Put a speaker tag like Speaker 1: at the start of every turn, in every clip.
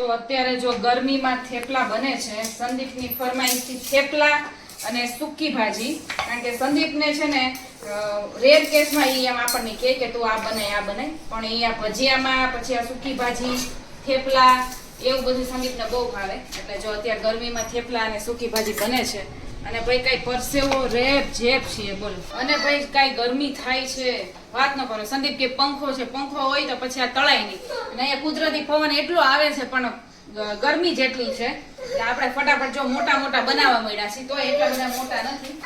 Speaker 1: તો અત્યારે જો ગરમીમાં થેપલા બને છે. સંદીપની ફરમાઈશથી થેપલા અને સૂકી ભાજી. કારણ કે સંદીપને છે ને રેર કેસમાં ઈ એમ આપણને કહે કે તું આ બનાય પણ અહીંયા ભજીયામાં પછી આ સૂકી ભાજી થેપલા એવું બધું સંદીપને બહુ ભાવે. એટલે જો અત્યારે ગરમીમાં થેપલા અને સૂકી ભાજી બને છે. અને ભાઈ કઈ પરસેવો રેપ જેપ છીએ બોલો. અને ભાઈ કઈ ગરમી થાય છે વાત ન કરો. સંદીપ કે પંખો છે, પંખો હોય તો પછી આ તળાય નહીં. અને અહીંયા કુદરતી પવન એટલો આવે છે પણ ગરમી જેટલી છે એટલે આપણે ફટાફટ જો મોટા મોટા બનાવવા મળ્યા છીએ તો એટલા બધા મોટા નથી.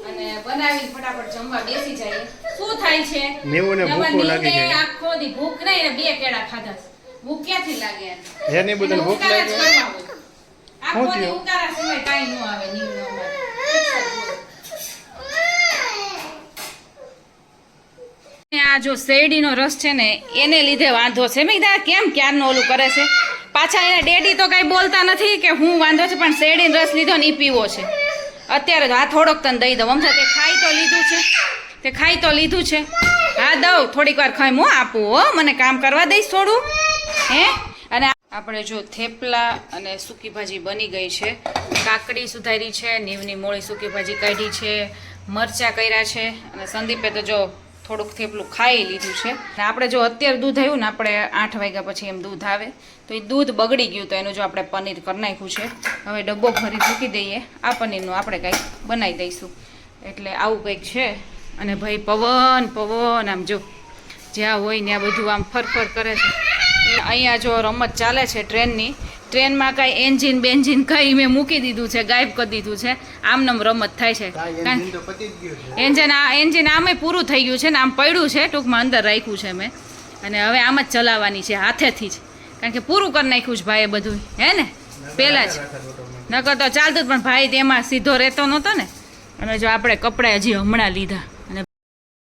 Speaker 1: અને બનાવી ફટાફટ જમવા બેસી જઈએ. શું થાય છે આખો દી ભૂખ નહીં ને 2 કેળા ખાધા. ભૂખ ક્યાંથી લાગે
Speaker 2: એની બદલ ભૂખ લાગે
Speaker 1: આખો દી ઉકારા સિવાય કાઈ ન આવે. આ જો શેરડીનો રસ છે ને એને લીધે વાંધો છે. મેં કીધા કેમ ક્યારનો ઓલું કરે છે. પાછા એના ડેડી તો કઈ બોલતા નથી કે હું વાંધો છે પણ શેરડીનો રસ લીધો ને ઈ પીવો છે. અત્યારે તો આ થોડોક તને દઈ દઉં. અમથા તે ખાઈ તો લીધું છે. હા દઉં થોડીક વાર ખાઈ હું આપું હો. મને કામ કરવા દઈશ થોડું હે. અને આપણે જો થેપલા અને સૂકી ભાજી બની ગઈ છે. કાકડી સુધારી છે, નીવની મોળી સૂકી ભાજી કાઢી છે, મરચાં કર્યા છે. અને સંદીપે તો જો થોડુંક થેપલું ખાઈ લીધું છે. અને આપણે જો અત્યારે દૂધ આવ્યું ને આપણે 8 વાગ્યા પછી એમ દૂધ આવે તો એ દૂધ બગડી ગયું તો એનું જો આપણે પનીર કરી નાખ્યું છે. હવે ડબ્બો ભરી મૂકી દઈએ. આ પનીરનું આપણે કંઈક બનાવી દઈશું. એટલે આવું કંઈક છે. અને ભાઈ પવન આમ જો જ્યાં હોય ને આ બધું આમ ફરફર કરે છે. અહીંયા જો રમત ચાલે છે ટ્રેનમાં કાંઈ એન્જિન બેન્જિન કંઈ મેં મૂકી દીધું છે, ગાયબ કરી દીધું છે. આમનામ રમત થાય છે. એન્જિન આમે પૂરું થઈ ગયું છે ને આમ પડ્યું છે ટૂંકમાં અંદર રાખ્યું છે મેં. અને હવે આમ જ ચલાવવાની છે હાથેથી જ. કારણ કે પૂરું કરી નાખ્યું છે ભાઈ બધું હે ને પહેલાં જ. નકર તો ચાલતું પણ ભાઈ તેમાં સીધો રહેતો નહોતો ને. અને જો આપણે કપડાં હજી હમણાં લીધા.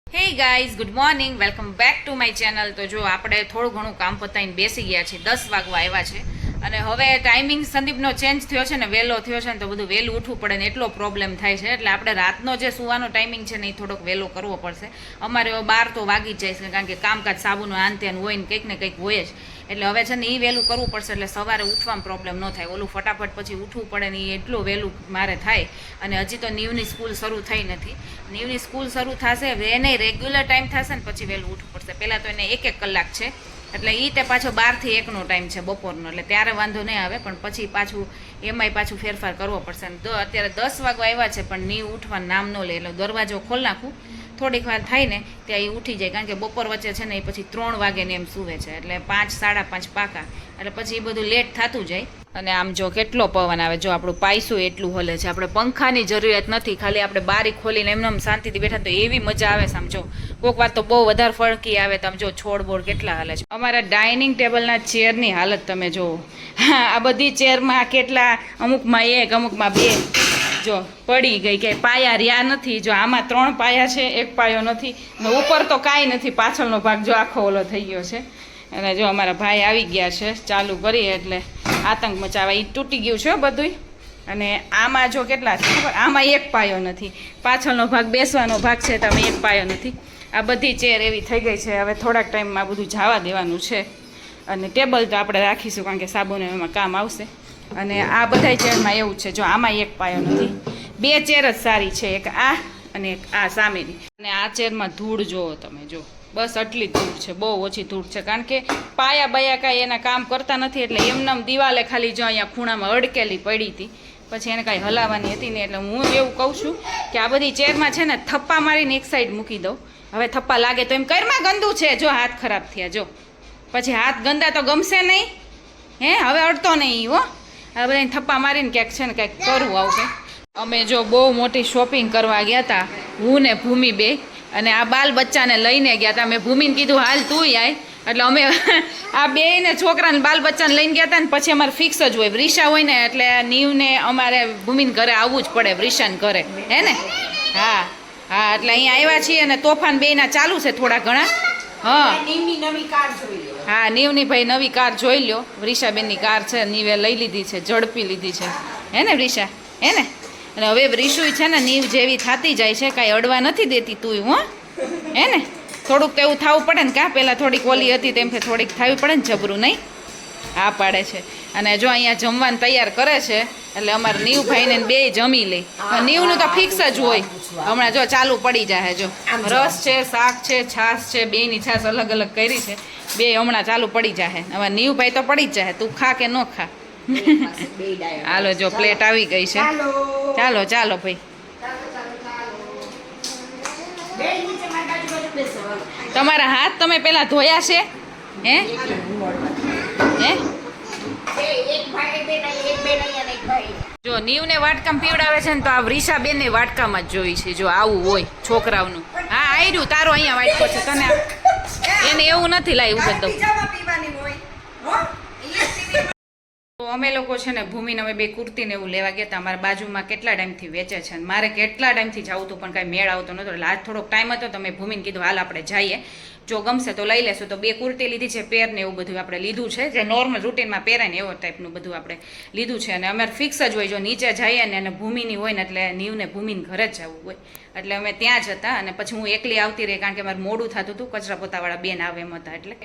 Speaker 1: Hey guys, good morning, welcome back to my channel. તો જો આપણે થોડું ઘણું કામ પતાવીને બેસી ગયા છીએ. 10 વાગવા આવ્યા છે. અને હવે ટાઈમિંગ સંદીપનો ચેન્જ થયો છે ને, વહેલો થયો છે ને તો બધું વહેલું ઉઠવું પડે ને એટલો પ્રોબ્લેમ થાય છે. એટલે આપણે રાતનો જે સુવાનો ટાઈમિંગ છે ને એ થોડોક વહેલો કરવો પડશે. અમારે 12 તો વાગી જ જાય છે કારણ કે કામકાજ સાબુનું આન ત્યાં હોય ને કંઈક હોય જ. એટલે હવે છે ને એ વહેલું કરવું પડશે એટલે સવારે ઉઠવામાં પ્રોબ્લેમ ન થાય. ઓલું ફટાફટ પછી ઉઠવું પડે ને એ એટલું વહેલું મારે થાય. અને હજી તો નીવની સ્કૂલ શરૂ થઈ નથી. નીવની સ્કૂલ શરૂ થશે એને રેગ્યુલર ટાઈમ થશે ને પછી વહેલું ઉઠવું પડશે. પહેલાં તો એને 1 કલાક છે એટલે એ તે પાછો 12 થી 1નો ટાઈમ છે બપોરનો. એટલે ત્યારે વાંધો નહીં આવે પણ પછી પાછું એમાંય પાછું ફેરફાર કરવો પડશે. અત્યારે 10 વાગવા આવ્યા છે પણ નીવ ઉઠવાનું નામ ન લે. એટલે દરવાજો ખોલી નાખું થોડીક વાર થાય ને ત્યાં એ ઉઠી જાય. કારણ કે બપોર વચ્ચે છે ને એ પછી 3 વાગે ને એમ સૂવે છે. એટલે 5 સાડા 5 પાકા. એટલે પછી એ બધું લેટ થતું જાય. અને આમ જો કેટલો પવન આવે. જો આપણું પાયસું એટલું હલે છે. આપણે પંખાની જરૂરિયાત નથી. ખાલી આપણે બારી ખોલીને એમને શાંતિથી બેઠા તો એવી મજા આવે છે. આમ જો કોઈક વાર તો બહુ વધારે ફળકી આવે તો આમ જો છોડ બોડ કેટલા હાલે છે. અમારા ડાઇનિંગ ટેબલના ચેરની હાલત તમે જુઓ. હા આ બધી ચેરમાં કેટલા અમુકમાં 1 અમુકમાં 2 જો પડી ગઈ. કે પાયા રહ્યા નથી. જો આમાં 3 પાયા છે, 1 પાયો નથી. ને ઉપર તો કાંઈ નથી. પાછળનો ભાગ જો આખો ઓલો થઈ ગયો છે. અને જો અમારા ભાઈ આવી ગયા છે ચાલુ કરીએ એટલે આતંક મચાવા. એ તૂટી ગયું છે બધું. અને આમાં જો કેટલા છે ખબર, આમાં 1 પાયો નથી. પાછળનો ભાગ બેસવાનો ભાગ છે તો આમાં 1 પાયો નથી. આ બધી ચેર એવી થઈ ગઈ છે. હવે થોડાક ટાઈમમાં બધું જવા દેવાનું છે. અને ટેબલ તો આપણે રાખીશું કારણ કે સાબુને એમાં કામ આવશે. અને આ બધા ચેરમાં એવું છે. જો આમાં 1 પાયો નથી. 2 ચેર જ સારી છે, એક આ અને એક આ સામેની. અને આ ચેરમાં ધૂળ જુઓ તમે. જો બસ આટલી જ ધૂળ છે, બહુ ઓછી ધૂળ છે. કારણ કે પાયા બયા કાંઈ એના કામ કરતા નથી. એટલે એમનામ દિવાલે ખાલી જો અહીંયા ખૂણામાં અડકેલી પડી હતી પછી એને કાંઈ હલાવવાની હતી ને. એટલે હું એવું કહું છું કે આ બધી ચેરમાં છે ને થપ્પા મારીને એક સાઈડ મૂકી દઉં. હવે થપ્પા લાગે તો એમ કરમાં ગંદુ છે. જો હાથ ખરાબ થયા. જો પછી હાથ ગંદા તો ગમશે નહીં હે. હવે અડતો નહીં હો. આ બધાને થપ્પા મારીને ક્યાંક છે ને કંઈક કરવું આવું કંઈક. અમે જો બહુ મોટી શોપિંગ કરવા ગયા હતા હું ને ભૂમિ બે. અને આ બાલ બચ્ચાને લઈને ગયા હતા. મેં ભૂમિને કીધું હાલ તું આય. એટલે અમે આ બેયને છોકરાને બાલ બચ્ચાને લઈને ગયા હતા ને પછી અમારે ફિક્સ જ હોય વૃષા હોય ને એટલે નીવને અમારે ભૂમિને ઘરે આવવું જ પડે વૃષાને ઘરે હે ને. હા હા એટલે અહીંયા આવ્યા છીએ અને તોફાન બેયના ચાલુ છે થોડા ઘણા. હા હા નીવની ભાઈ નવી કાર જોઈ લ્યો. વૃષાબેનની કાર છે નીવે લઈ લીધી છે, ઝડપી લીધી છે હે ને વૃષા હે ને. અને હવે વૃષુ છે ને નીવ જેવી થતી જાય છે. કાંઈ અડવા નથી દેતી તું હો હે ને. થોડુંક તો એવું થવું પડે ને કાં પહેલાં થોડીક ઓલી હતી તેમ થોડીક થવી પડે ને જબરું નહીં હા પાડે છે. અને જો અહીંયા જમવાનું તૈયાર કરે છે એટલે અમારે નીવભાઈને બે જમી લે. નીવનું તો ફિક્સ જ હોય. હમણાં જો ચાલુ પડી જાય. જો રસ છે, શાક છે, છાશ છે, બેની છાશ અલગ અલગ કરી છે. બે હમણાં ચાલુ પડી જાય. હવે નીવભાઈ તો પડી જ જાય. તું ખા કે ન ખા? હાલો જો પ્લેટ આવી ગઈ છે. ચાલો ચાલો ભાઈ. તમારા હાથ તમે પેલા ધોયા છે? હે હે જો નીવને વાટકામ પીવડાવે છે ને તો આ વૃષાબેન ને વાટકામાં જ જોઈ છે. જો આવું હોય છોકરાઓનું. હા આયરું તારો અહીંયા વાટકો છે તને. એને એવું નથી લાવી ઉભર દઉં. તો અમે લોકો છે ને ભૂમિને અમે બે કુર્તી ને એવું લેવા ગયા હતા. અમારા બાજુમાં કેટલા ટાઈમથી વેચે છે ને મારે કેટલા ટાઈમથી જવું હતું પણ કાંઈ મેળ આવતો નહોતો. એટલે આજ થોડોક ટાઈમ હતો તો મેં ભૂમિને કીધું હાલ આપણે જઈએ, જો ગમશે તો લઈ લેશું. તો બે કુર્તી લીધી છે, પેર ને એવું બધું આપણે લીધું છે, જે નોર્મલ રૂટીનમાં પહેરાય ને એવો ટાઈપનું બધું આપણે લીધું છે. અને અમારે ફિક્સ જ હોય, જો નીચે જઈએ ને અને ભૂમિની હોય ને એટલે નીવને ભૂમિને ઘરે જ જવું હોય એટલે અમે ત્યાં જ હતા. અને પછી હું એકલી આવતી રહી કારણ કે મારે મોડું થતું હતું, કચરા પોતાવાળા બેન આવે એમ હતા. એટલે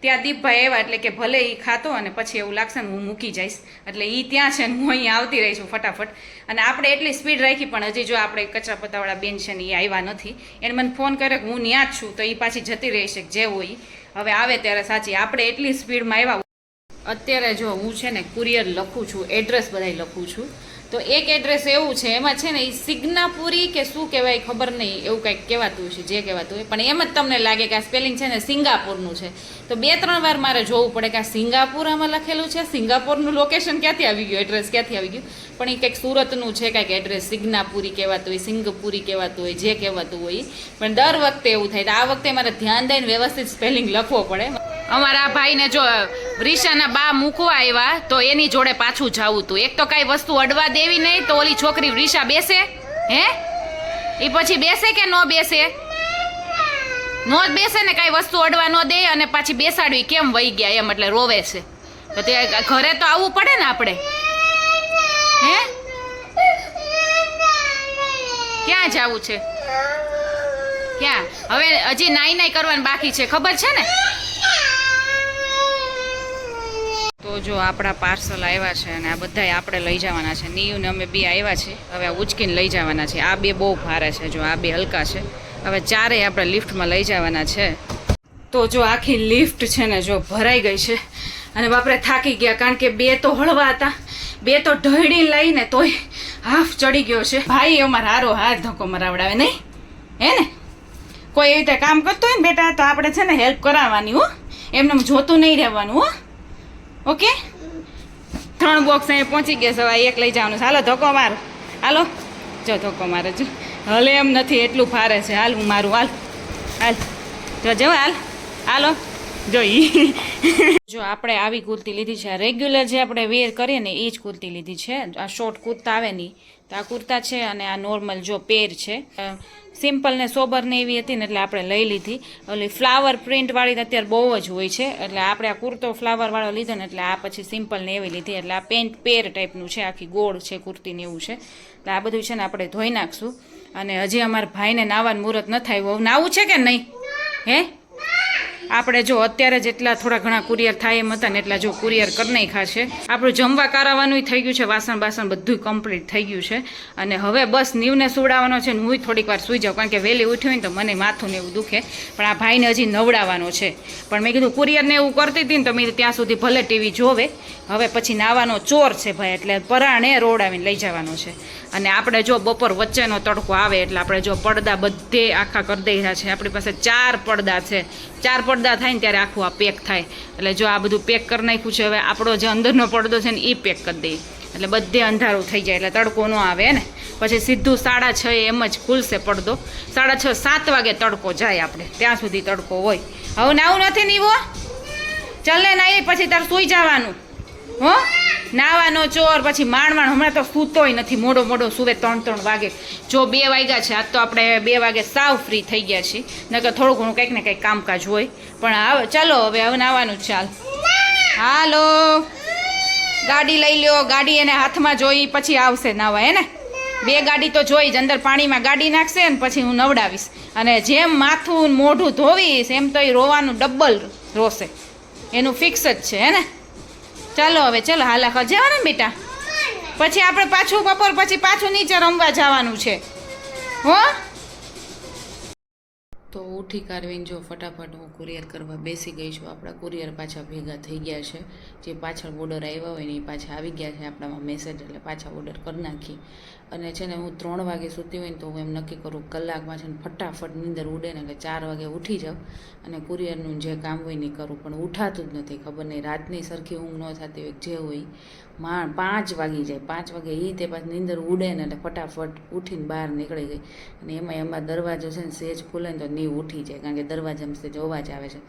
Speaker 1: ત્યાં દીપભાઈ એવા એટલે કે ભલે એ ખાતો અને પછી એવું લાગશે ને હું મૂકી જઈશ એટલે એ ત્યાં છે ને હું અહીંયા આવતી રહી છું ફટાફટ. અને આપણે એટલી સ્પીડ રાખી પણ હજી જો આપણે કચરા પતાવાળા બેન છે ને એ આવ્યા નથી. એને મને ફોન કર્યો કે હું ત્યાં જ છું તો એ પાછી જતી રહી છે જે હોય હવે આવે ત્યારે. સાચી આપણે એટલી સ્પીડમાં આવ્યા. અત્યારે જો હું છે ને કુરિયર લખું છું, એડ્રેસ બધાય લખું છું. તો એક એડ્રેસ એવું છે એમાં છે ને એ સિગ્નાપુરી કે શું કહેવાય ખબર નહીં, એવું કંઈક કહેવાતું છે જે કહેવાતું હોય, પણ એમ જ તમને લાગે કે આ સ્પેલિંગ છે ને સિંગાપુરનું છે. તો 2-3 વાર મારે જોવું પડે કે આ સિંગાપુર આમાં લખેલું છે, સિંગાપુરનું લોકેશન ક્યાંથી આવી ગયું, એડ્રેસ ક્યાંથી આવી ગયું. પણ એ કંઈક સુરતનું છે કંઈક એડ્રેસ, સિગ્નાપુરી કહેવાતું હોય, સિંગપુરી કહેવાતું હોય, જે કહેવાતું હોય. પણ દર વખતે એવું થાય. તો આ વખતે મારે ધ્યાન દઈને વ્યવસ્થિત સ્પેલિંગ લખવો પડે. અમારા ભાઈને જો રીશાના બા મૂકવા આવ્યા તો એની જોડે પાછું જવું હતું. એક તો કાંઈ વસ્તુ અડવા દેવી નહીં તો ઓલી છોકરી રીશા બેસે હે એ પછી બેસે કે ન બેસે? નો જ બેસે ને, કાંઈ વસ્તુ અડવા ન દે અને પાછી બેસાડવી કેમ વહી ગયા એમ એટલે રોવે છે. તો તે ઘરે તો આવવું પડે ને આપણે. હે ક્યાં જવું છે? ક્યાં? હવે હજી નાઈ કરવાનું બાકી છે ખબર છે ને? તો જો આપણા પાર્સલ આવ્યા છે અને આ બધાય આપણે લઈ જવાના છે. નીયુને અમે બે આવ્યા છે, હવે આ ઉચકીને લઈ જવાના છે. આ બે બહુ ભારે છે, જો આ બે હલકા છે. હવે ચારેય આપણે લિફ્ટમાં લઈ જવાના છે. તો જો આખી લિફ્ટ છે ને જો ભરાઈ ગઈ છે અને બાપરે થાકી ગયા કારણ કે બે તો હળવા હતા, બે તો ઢળી લઈને તોય હાફ ચડી ગયો છે. ભાઈ અમારે હારો હાથ ધક્કો મરાવડાવે નહીં હે ને? કોઈ એવી રીતે કામ કરતું હોય ને બેટા તો આપણે છે ને હેલ્પ કરાવવાની હો, એમને જોતું નહીં રહેવાનું હો. ઓકે 3 બોક્સ અહીં પહોંચી ગયા સવાય, એક લઈ જવાનું. હાલો ધક્કો મારો, હાલો જો ધક્કો મારે જો હલે એમ નથી એટલું ભારે છે. હાલ હું મારું, હાલ હાલ જો જો હાલ હાલો જોઈ. જો આપણે આવી કુર્તી લીધી છે, રેગ્યુલર જે આપણે વેર કરીએ ને એ જ કુર્તી લીધી છે. આ શોર્ટ કુર્તા આવે નહીં તો આ કુર્તા છે અને આ નોર્મલ જો પેર છે. સિમ્પલ ને સોબર ને એવી હતી ને એટલે આપણે લઈ લીધી. ઓલી ફ્લાવર પ્રિન્ટવાળી અત્યારે બહુ જ હોય છે એટલે આપણે આ કુર્તો ફ્લાવરવાળો લીધો ને એટલે આ પછી સિમ્પલ ને એવી લીધી. એટલે આ પેન્ટ પેર ટાઈપનું છે, આખી ગોળ છે કુર્તીને એવું છે. એટલે આ બધું છે ને આપણે ધોઈ નાખશું. અને હજી અમારા ભાઈને નાવાનું મુહૂર્ત ન થાય. નાવું છે કે નહીં હે? આપણે જો અત્યારે જેટલા થોડા ઘણા કુરિયર થાય એમ હતા ને એટલા જો કુરિયર કરી નાખ્યા છે. આપણું જમવા કરાવવાનું થઈ ગયું છે, વાસણ બાસણ બધું કમ્પ્લીટ થઈ ગયું છે. અને હવે બસ નીવને સુવડાવવાનો છે ને હું થોડીક વાર સૂઈ જાઉં કારણ કે વહેલી ઉઠી હોય ને તો મને માથું ને એવું દુખે. પણ આ ભાઈને હજી નવડાવવાનો છે. પણ મેં કીધું કુરિયરને એવું કરતી હતી ને તો મેં ત્યાં સુધી ભલે ટીવી જોવે, હવે પછી નાવાનો ચોર છે ભાઈ એટલે પરાણે રોડાવીને લઈ જવાનો છે. અને આપણે જો બપોર વચ્ચેનો તડકો આવે એટલે આપણે જો પડદા બધે આખા કરી દઈ છે. આપણી પાસે 4 પડદા છે. 4 પડદા થાય ને ત્યારે આખું આ પેક થાય. એટલે જો આ બધું પેક કરી નાખ્યું છે. હવે આપણો જે અંદરનો પડદો છે ને એ પેક કરી દઈએ એટલે બધે અંધારું થઈ જાય એટલે તડકો ન આવે ને. પછી સીધું 6:30 એમ જ ખુલશે પડદો. 6:30-7 વાગે તડકો જાય આપણે ત્યાં સુધી તડકો હોય. હવે નાવું નથી નીવો, ચાલ ને નાઈ પછી તારે સૂઈ જવાનું હો. નાવાનો ચોર પછી માંડવાણ. હમણાં તો સૂતોય નથી, મોડો સુવે 3 વાગે. જો 2 વાગ્યા છે આજ તો આપણે 2 વાગે સાવ ફ્રી થઈ ગયા છીએ, નકર થોડું ઘણું કંઈક ને કંઈક કામકાજ હોય. પણ હવે ચાલો હવે નાવાનું ચાલ. હાલો ગાડી લઈ લ્યો, ગાડી એને હાથમાં જોઈ પછી આવશે નાવા હે ને. 2 ગાડી તો જોઈ જ, અંદર પાણીમાં ગાડી નાખશે ને પછી હું નવડાવીશ. અને જેમ માથું મોઢું ધોવીશ એમ તો એ રોવાનું ડબલ રોશે, એનું ફિક્સ જ છે હે ને. ચાલો હવે ચલો હાલા ખા જવાનું ને બેટા પછી આપણે પાછું બપોર પછી પાછું નીચે રમવા જવાનું છે હો તો ઉઠી કારવીને જો ફટાફટ હું કુરિયર કરવા બેસી ગઈ છું આપણા કુરિયર પાછા ભેગા થઈ ગયા છે જે પાછળ ઓર્ડર આવ્યા હોય ને એ પાછા આવી ગયા છે આપણામાં મેસેજ એટલે પાછા ઓર્ડર કરી નાખી અને છે ને હું 3 વાગે સૂતી હોય ને તો હું એમ નક્કી કરું કલાકમાં છે ને ફટાફટ નીંદર ઉડે ને એટલે 4 વાગે ઉઠી જાઉં અને કુરિયરનું જે કામ હોય ને કરું પણ ઉઠાતું જ નથી ખબર નહીં રાતની સરખી ઊંઘ ન થતી હોય જે હોય 5 વાગી જાય 5 વાગે એ તે પાછી નીંદર ઉડે ને એટલે ફટાફટ ઉઠીને બહાર નીકળી ગઈ અને એમાં દરવાજો છે ને સેજ ખુલે ને તો નીવ ઉઠી જાય કારણ કે દરવાજામાં સેજ અવાજ આવે છે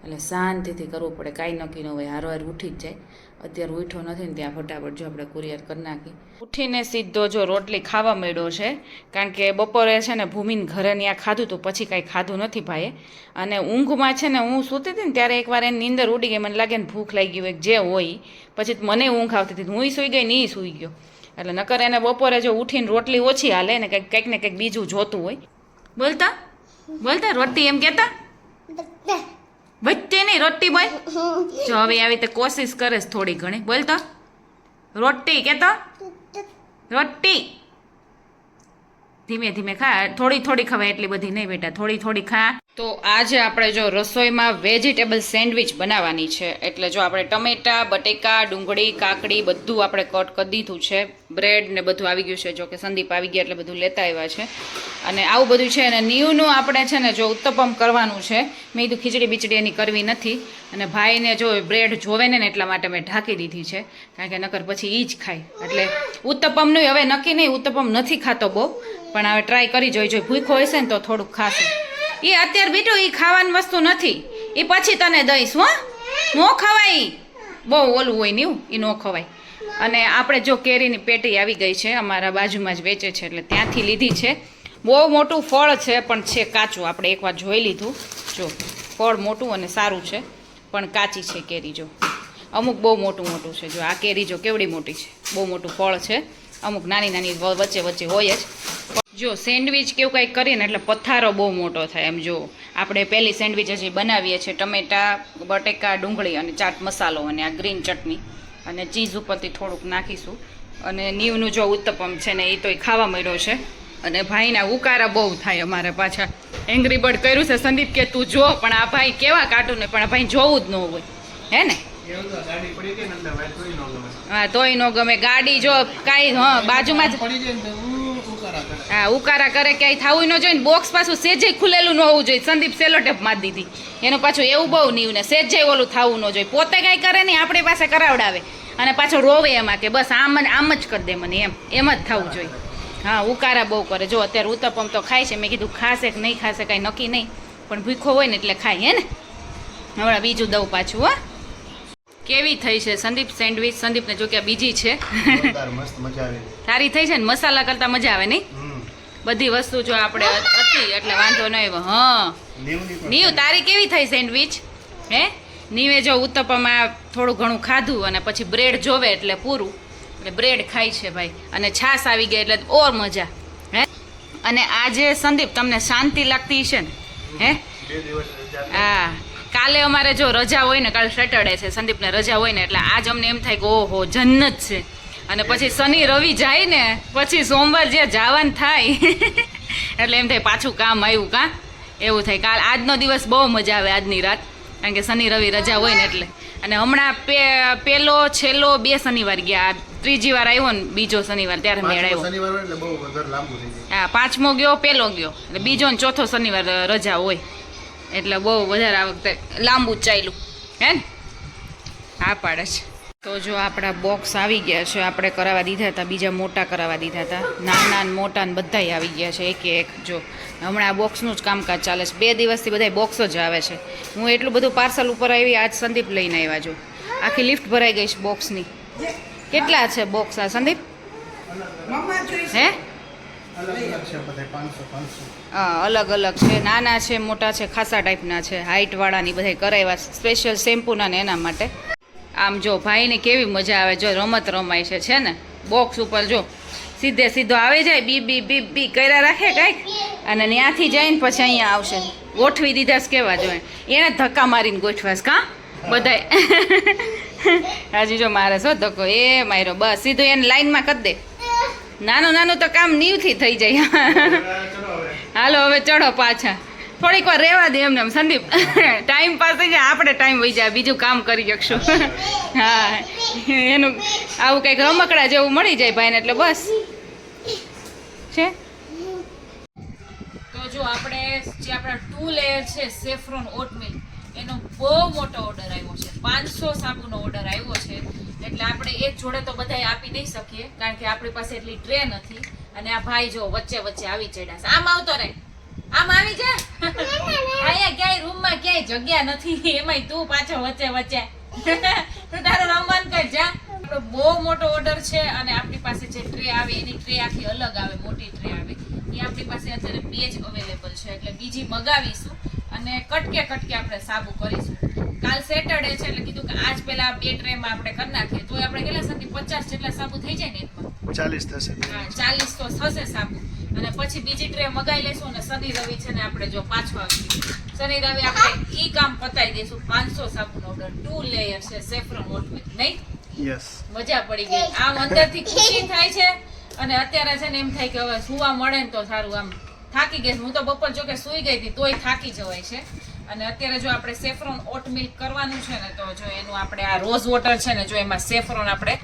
Speaker 1: એટલે શાંતિથી કરવું પડે કાંઈ નક્કી ન હોય હારવાર ઉઠી જ જાય અત્યારે ઉઠ્યો નથી ને ત્યાં ફટાફટ જો આપણે કુરિયર કરી નાખી ઉઠીને સીધો જો રોટલી ખાવા માંડ્યો છે કારણ કે બપોરે છે ને ભૂમિને ઘરે ત્યાં ખાધું તો પછી કાંઈ ખાધું નથી ભાઈએ અને ઊંઘમાં છે ને હું સૂતી હતી ને ત્યારે એકવાર એની નીંદર ઉડી ગઈ મને લાગે ને ભૂખ લાગી હોય જે હોય પછી મને ઊંઘ આવતી હતી હું સૂઈ ગઈ ને એ સૂઈ ગયો એટલે નકર એને બપોરે જો ઉઠીને રોટલી ઓછી હાલે ને કંઈક ને કંઈક બીજું જોતું હોય બોલતા રોટલી એમ કહેતા વચ્ચે નહીં રોટલી બોલ જો હવે આવી રીતે કોશિશ કરે છે થોડી ઘણી બોલતો રોટલી કહેતો રોટલી ધીમે ધીમે ખા થોડી ખવાય એટલી બધી નહીં બેટા થોડી ખા તો આજે આપણે જો રસોઈમાં વેજીટેબલ સેન્ડવિચ બનાવવાની છે એટલે જો આપણે ટમેટા બટેકા ડુંગળી કાકડી બધું આપણે કટ કરી દીધું છે બ્રેડ ને બધું આવી ગયું છે જો કે સંદીપ આવી ગયા એટલે બધું લેતા આવ્યા છે અને આવું બધું છે અને નીવનું આપણે છે ને જો ઉત્તપમ કરવાનું છે મેં કીધું ખીચડી બીચડી એની કરવી નથી અને ભાઈને જો બ્રેડ જોવે ને એટલા માટે મેં ઢાંકી દીધી છે કારણ કે નકર પછી એ જ ખાય એટલે ઉત્તપમનું હવે નક્કી નહીં ઉત્તપમ નથી ખાતો બહુ પણ હવે ટ્રાય કરી જોઈ ભૂખો હશે ને તો થોડુંક ખાશે એ અત્યારે બીટું એ ખાવાની વસ્તુ નથી એ પછી તને દઈશ હો નો ખવાય બહુ ઓલું હોય ને એ નો ખવાય અને આપણે જો કેરીની પેટી આવી ગઈ છે અમારા બાજુમાં જ વેચે છે એટલે ત્યાંથી લીધી છે બહુ મોટું ફળ છે પણ છે કાચું આપણે એકવાર જોઈ લીધું જો ફળ મોટું અને સારું છે પણ કાચી છે કેરી જો અમુક બહુ મોટું છે જો આ કેરી જો કેવડી મોટી છે બહુ મોટું ફળ છે અમુક નાની વચ્ચે હોય જ જો સેન્ડવિચ કેવું કંઈક કરીએ ને એટલે પથારો બહુ મોટો થાય એમ જો આપણે પહેલી સેન્ડવિચ હજી બનાવીએ છીએ ટમેટા બટેકા ડુંગળી અને ચાટ મસાલો અને આ ગ્રીન ચટણી અને ચીઝ ઉપરથી થોડુંક નાખીશું અને નીવનું જો ઉત્તપમ છે ને એ તો ખાવા મળ્યો છે અને ભાઈના ઉકારા બહુ થાય અમારે પાછા એંગ્રી બર્ડ કર્યું છે સંદીપ કે તું જો પણ આ ભાઈ કેવા કાઢું ને પણ આ ભાઈ જોવું જ ન હોય હે ને હા તોય ન ગમે ગાડી જો કાંઈ બાજુમાં જ હા ઉકારા કરે ક્યાંય થવું ન જોઈએ ને બોક્સ પાછું સેજે ખુલેલું ન હોવું જોઈએ સંદીપ સેલો ટેપ મારી દીધી એનું પાછું એવું બહુ નહીં ને સેજે ઓલું થવું ન જોઈએ પોતે કાંઈ કરે નહીં આપણી પાસે કરાવડાવે અને પાછો રોવે એમાં કે બસ આમ જ કરી દે મને એમ જ થવું જોઈએ હા ઉકારા બહુ કરે જો અત્યારે ઉત્તપમ તો ખાય છે મેં કીધું ખાશે કે નહીં ખાશે કાંઈ નક્કી નહીં પણ ભૂખો હોય ને એટલે ખાય હે ને હમણાં બીજું દઉં પાછું હા કેવી થઈ છે સંદીપ સેન્ડવિચ સંદીપને જો કે બીજી છે સારી થઈ છે ને મસાલા કરતા મજા આવે નહીં બધી વસ્તુ જો આપણે હતી એટલે વાંધો ન આવ્યો હા નીવ તારી કેવી થઈ સેન્ડવિચ હે નીવે જો ઉત્તપમાં થોડું ઘણું ખાધું અને પછી બ્રેડ જોવે એટલે પૂરું એટલે બ્રેડ ખાય છે ભાઈ અને છાશ આવી ગઈ એટલે ઓર મજા હે અને આજે સંદીપ તમને શાંતિ લાગતી છે ને હે હા કાલે અમારે જો રજા હોય ને કાલે સેટરડે છે સંદીપને રજા હોય ને એટલે આજ અમને એમ થાય કે ઓહો જન્નત છે અને પછી શનિ રવિ જાય ને પછી સોમવાર જે જવાનું થાય એટલે એમ થાય પાછું કામ આવ્યું કાં એવું થાય કાલ આજનો દિવસ બહુ મજા આવે આજની રાત કારણ કે શનિ રવિ રજા હોય ને એટલે અને હમણાં પેલો છેલ્લો 2 શનિવાર ગયા ત્રીજી વાર આવ્યો ને બીજો શનિવાર ત્યારે મેળ આવ્યો હા 5મો ગયો પેલો ગયો એટલે બીજો ને ચોથો શનિવાર રજા હોય એટલે બહુ વધારે આ વખતે લાંબુ ચાલ્યું હે ને હા પાડે છે તો જો આપણા બોક્સ આવી ગયા છે આપણે કરાવવા દીધા હતા બીજા મોટા કરાવવા દીધા હતા નાના ને મોટા ને બધાય આવી ગયા છે એક જો હમણાં આ બોક્સનું જ કામકાજ ચાલે છે 2 દિવસથી બધા બોક્સ જ આવે છે હું એટલું બધું પાર્સલ ઉપર આવી આજ સંદીપ લઈને આવ્યા જો આખી લિફ્ટ ભરાઈ ગઈ છે બોક્સની કેટલા છે બોક્સ આ સંદીપ હે અલગ અલગ છે નાના છે મોટા છે ખાસા ટાઈપના છે હાઇટવાળાની બધા કરાવ્યા સ્પેશિયલ શેમ્પૂના ને એના માટે આમ જો ભાઈને કેવી મજા આવે જો રમત રમાય છે ને બોક્સ ઉપર જો સીધો આવી જાય બી કર્યા રાખે કાંઈક અને ત્યાંથી જઈને પછી અહીંયા આવશે ગોઠવી દીધા કેવા જોઈએ એને ધક્કા મારીને ગોઠવાશ કાં બધાય હાજી જો મારે શું ધક્કો એ માર્યો બસ સીધું એને લાઈનમાં કરી દે. નાનું નાનું તો કામ નીવથી થઈ જાય. હાલો હવે ચડો પાછા. થોડીક વાર રહેવા દે એમને સંદીપ. ટાઈમ પાસ થઈ જાય આપણે ટાઈમ વહી જાય બીજું કામ કરી શકશું. હા એનું આવું કંઈક રમકડા જેવું મળી જાય ભાઈને એટલે બસ છે. તો જો આપણે જે આપણા 2 લેયર છે સેફ્રોન ઓટમીલ એનો બહુ મોટો ઓર્ડર આવ્યો છે. 500 સાબુનો ઓર્ડર આવ્યો છે એટલે આપણે એક જોડે તો બધાય આપી નહીં શકીએ કારણ કે આપણી પાસે એટલી ટ્રે નથી. અને આ ભાઈ જો વચ્ચે વચ્ચે આવી ચડ્યા છે. આમ આવતો રહે આમ આવી જા. અહીંયા ક્યાંય રૂમમાં ક્યાંય જગ્યા નથી એમાંય તું પાછો વચ્ચે વચ્ચે. તું તારું રમવાનું કર જા. આપણો બહુ મોટો ઓર્ડર છે અને આપણી પાસે જે ટ્રે આવે એની ટ્રે આખી અલગ આવે મોટી ટ્રે આવે એ આપણી પાસે અત્યારે 2 જ અવેલેબલ છે એટલે બીજી મગાવીશું અને કટકે આપણે સાબુ કરીશું. કાલ સેટરડે છે એટલે કીધું કે આજ પહેલા 2 ટ્રેમાં આપણે કરી નાખીએ તો આપણે કેટલા સાથી 50 જેટલા સાબુ થઈ જાય ને એકમાં
Speaker 2: 40 થશે.
Speaker 1: હા 40 તો થશે સાબુ અને પછી બીજી ટ્રે મગાવી લેશું અને શનિ રવિ છે ને આપણે જો પાછો આવી શનિ રવિ આપણે ઈ કામ પતાવી દઈશું. 500 સાબુનો ઓર્ડર 2 લેયર છે સેફ્રોન ઓટમીલ નહીં.
Speaker 2: યસ
Speaker 1: મજા પડી ગઈ. આમ અંદરથી ખુશી થાય છે અને અત્યારે છે ને એમ થાય કે હવે સુવા મળે ને તો સારું. આમ થાકી ગઈ હું તો બપોર જો કે સુઈ ગઈ હતી તોય થાકી જવાય છે. અને અત્યારે જો આપણે સેફ્રોન ઓટ મિલ્ક કરવાનું છે ને તો જો એનું આપણે આ રોઝ વોટર છે ને જો એમાં સેફ્રોન આપણે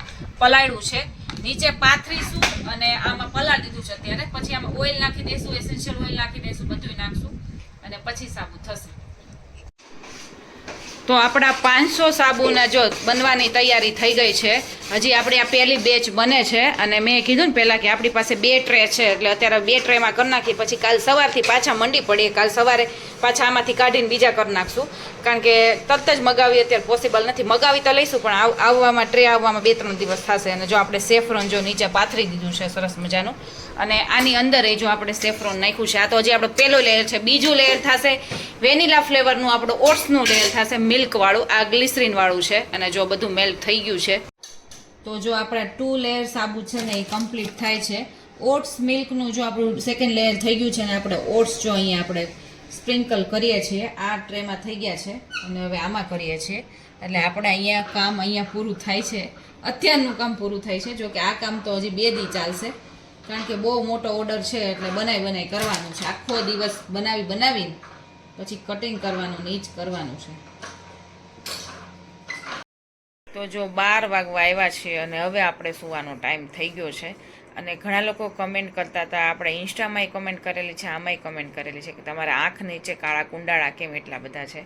Speaker 1: પલાળ્યું છે નીચે પાથરીશું અને આમાં પલાળી દીધું છે અત્યારે. પછી આમાં ઓઇલ નાખી દઈશું એસેન્શિયલ ઓઇલ નાખી દઈશું બધું નાખશું અને પછી સાબુ થશે. તો આપણા 500 સાબુના જો બનવાની તૈયારી થઈ ગઈ છે. હજી આપણી આ પહેલી બેચ બને છે અને મેં કીધું ને પહેલાં કે આપણી પાસે 2 ટ્રે છે એટલે અત્યારે 2 ટ્રેમાં કરી નાખી પછી કાલ સવારથી પાછા મંડી પડીએ. કાલ સવારે પાછા આમાંથી કાઢીને બીજા કરી નાખશું કારણ કે તરત જ મગાવી અત્યારે પોસિબલ નથી. મગાવી તો લઈશું પણ આવવામાં ટ્રે આવવામાં 2-3 દિવસ થશે. અને જો આપણે સેફ્રોન જો નીચે પાથરી દીધું છે સરસ મજાનું અને આની અંદર જો આપણે સેફ્રોન નાખ્યું છે. આ તો હજી આપણો પહેલો લેયર છે. બીજું લેયર થશે વેનીલા ફ્લેવરનું આપણું ઓટ્સનું લેયર થશે મિલ્કવાળું. આ ગ્લિસરીનવાળું છે અને જો બધું મેલ્ટ થઈ ગયું છે. તો જો આપણા 2 લેયર સાબુ છે ને એ કમ્પ્લીટ થાય છે. ઓટ્સ મિલ્કનું જો આપણું સેકન્ડ લેયર થઈ ગયું છે ને આપણે ઓટ્સ જો અહીંયા આપણે સ્પ્રિંકલ કરીએ છીએ આ ટ્રેમાં થઈ ગયા છે અને હવે આમાં કરીએ છીએ એટલે આપણે અહીંયા કામ અહીંયા પૂરું થાય છે. અત્યારનું કામ પૂરું થાય છે. જો કે આ કામ તો હજી 2 દી ચાલશે કારણ કે બહુ મોટો ઓર્ડર છે એટલે બનાવી કરવાનું છે. આખો દિવસ બનાવીને પછી કટિંગ કરવાનું ને એ જ કરવાનું છે. તો જો 12 વાગવા આવ્યા છે અને હવે આપણે સુવાનો ટાઈમ થઈ ગયો છે. અને ઘણા લોકો કમેન્ટ કરતા હતા આપણે ઇન્સ્ટામાંય કમેન્ટ કરેલી છે આમાંય કમેન્ટ કરેલી છે કે તમારા આંખ નીચે કાળા કુંડાળા કેમ એટલા બધા છે.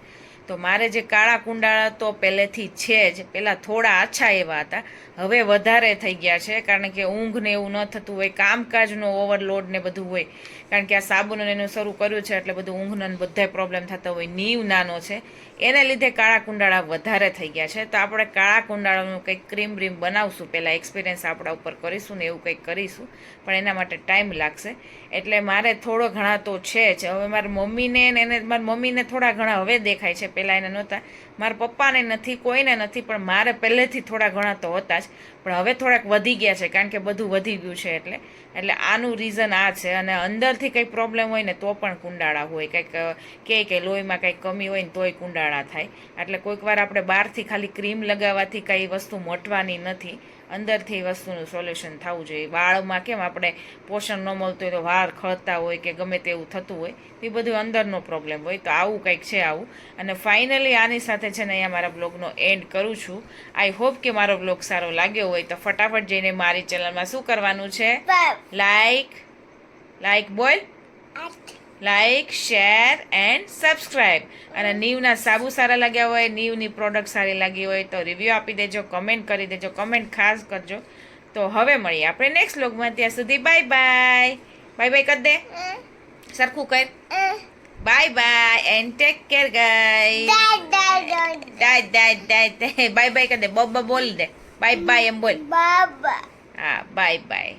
Speaker 1: તો મારે જે કાળા કુંડાળા તો પહેલેથી છે જ. પહેલાં થોડા આછા એવા હતા હવે વધારે થઈ ગયા છે કારણ કે ઊંઘ ને એવું ન થતું હોય કામકાજનો ઓવરલોડ ને બધું હોય કારણ કે આ સાબુનું એનું શરૂ કર્યું છે એટલે બધું ઊંઘનો ને બધાય પ્રોબ્લેમ થતા હોય. નીવ નાનો છે એને લીધે કાળા કુંડાળા વધારે થઈ ગયા છે. તો આપણે કાળા કુંડાળાનું કંઈક ક્રીમ બ્રીમ બનાવશું પહેલાં એક્સપિરિયન્સ આપણા ઉપર કરીશું ને એવું કંઈક કરીશું પણ એના માટે ટાઈમ લાગશે. એટલે મારે થોડો ઘણા તો છે જ. હવે મારી મમ્મીને થોડા ઘણા હવે દેખાય છે પહેલાં એને નહોતા. મારા પપ્પાને નથી કોઈને નથી પણ મારે પહેલેથી થોડા ઘણા તો હતા જ પણ હવે થોડાક વધી ગયા છે કારણ કે બધું વધી ગયું છે એટલે આનું રીઝન આ છે. અને અંદરથી કંઈક પ્રોબ્લેમ હોય ને તો પણ કુંડાળા હોય કંઈક કે લોહીમાં કંઈક કમી હોય ને તોય કુંડાળા થાય. એટલે કોઈક વાર આપણે બહારથી ખાલી ક્રીમ લગાવવાથી કંઈ વસ્તુ મટવાની નથી અંદરથી વસ્તુનું સોલ્યુશન થવું જોઈએ. વાળમાં કેમ આપણે પોષણ ન મળતું હોય તો વાળ ખળતા હોય કે ગમે તેવું થતું હોય એ બધું અંદરનો પ્રોબ્લેમ હોય. તો આવું કંઈક છે આવું. અને ફાઇનલી આની સાથે છે ને અહીંયા મારા બ્લોગનો એન્ડ કરું છું. આઈ હોપ કે મારો બ્લોગ સારો લાગ્યો હોય તો ફટાફટ જઈને મારી ચેનલમાં શું કરવાનું છે લાઈક બોલ લાઈક શેર એન્ડ સબસ્ક્રાઈબ. અને નીવના સાબુ સારા લાગ્યા હોય નીવની પ્રોડક્ટ સારી લાગી હોય તો રિવ્યૂ આપી દેજો કમેન્ટ કરી દેજો. કમેન્ટ ખાસ કરજો. તો હવે મળીએ આપણે નેક્સ્ટ વ્લોગમાં. ત્યાં સુધી બાય બાય કરી દે સરખું કર bye bye and take care guys. Bye bye કરી દે બોલ દે બાય બાય એમ બોલ. હા બાય બાય.